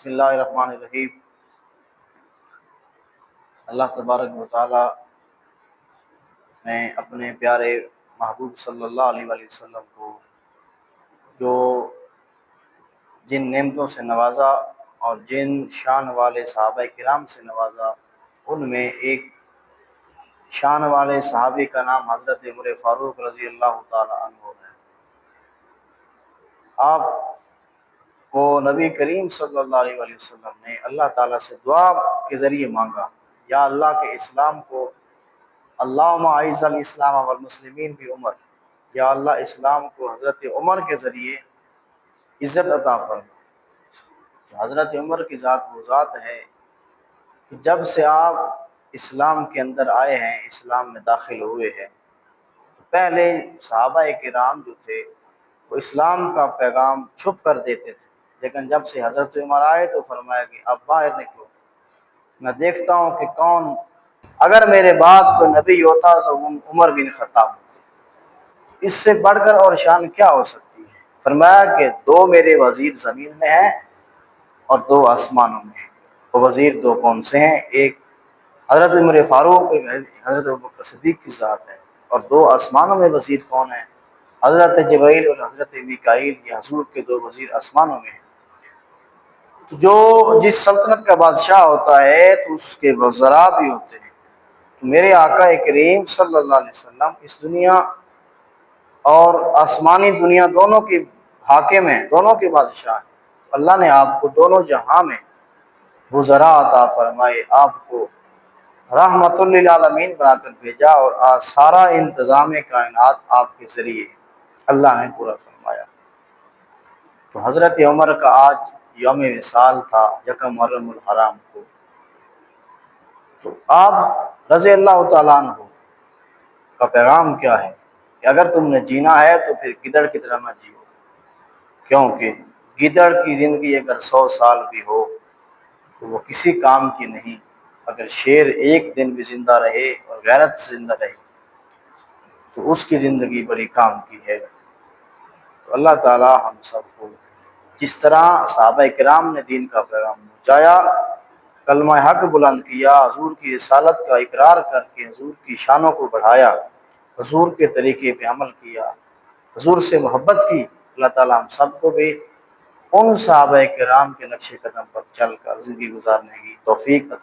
بسم اللہ الرحمن الرحیم۔ اللہ تبارک و تعالی نے اپنے پیارے محبوب صلی اللہ علیہ وآلہ وسلم کو جو جن نعمتوں سے نوازا اور جن شان والے صحابہ کرام سے نوازا، ان میں ایک شان والے صحابی کا نام حضرت عمر فاروق رضی اللہ تعالی عنہ ہے۔ آپ کو نبی کریم صلی اللہ علیہ وآلہ وسلم نے اللہ تعالیٰ سے دعا کے ذریعے مانگا، یا اللہ کے اسلام کو، اللہم اعز الاسلام والمسلمین بعمر، یا اللہ اسلام کو حضرت عمر کے ذریعے عزت عطا فرما۔ حضرت عمر کی ذات وہ ذات ہے کہ جب سے آپ اسلام کے اندر آئے ہیں، اسلام میں داخل ہوئے ہیں، پہلے صحابہ کرام جو تھے وہ اسلام کا پیغام چھپ کر دیتے تھے، لیکن جب سے حضرت عمر آئے تو فرمایا کہ اب باہر نکلو، میں دیکھتا ہوں کہ کون، اگر میرے بعد کوئی نبی ہوتا تو عمر بن خطاب ہوتے، اس سے بڑھ کر اور شان کیا ہو سکتی ہے۔ فرمایا کہ دو میرے وزیر زمین میں ہیں اور دو آسمانوں میں ہیں۔ وہ وزیر دو کون سے ہیں؟ ایک حضرت عمر فاروق، ایک حضرت ابوبکر صدیق کی ذات ہے، اور دو آسمانوں میں وزیر کون ہیں؟ حضرت جبرائیل اور حضرت میکائیل، یہ حضور کے دو وزیر آسمانوں میں ہیں۔ تو جو جس سلطنت کا بادشاہ ہوتا ہے تو اس کے وزراء بھی ہوتے ہیں۔ تو میرے آقا کریم صلی اللہ علیہ وسلم اس دنیا اور آسمانی دنیا دونوں کے حاکم ہیں، دونوں کے بادشاہ ہیں۔ اللہ نے آپ کو دونوں جہاں میں وزراء عطا فرمائے، آپ کو رحمت للعالمین بنا کر بھیجا، اور سارا انتظام کائنات آپ کے ذریعے اللہ نے پورا فرمایا۔ تو حضرت عمر کا آج یوم وصال تھا، یکم محرم الحرام کو۔ تو آپ رضی اللہ تعالیٰ عنہ کا پیغام کیا ہے کہ اگر تم نے جینا ہے تو پھر گدڑ کی طرح نہ جیو، کیونکہ گدڑ کی زندگی اگر 100 سال بھی ہو تو وہ کسی کام کی نہیں، اگر شیر ایک دن بھی زندہ رہے اور غیرت سے زندہ رہے تو اس کی زندگی بڑی کام کی ہے۔ تو اللہ تعالی ہم سب کو جس طرح صحابہ کرام نے دین کا پیغام پہنچایا، کلمہ حق بلند کیا، حضور کی رسالت کا اقرار کر کے حضور کی شانوں کو بڑھایا، حضور کے طریقے پہ عمل کیا، حضور سے محبت کی، اللہ تعالیٰ ہم سب کو بھی ان صحابہ کرام کے نقش قدم پر چل کر زندگی گزارنے کی توفیق عطا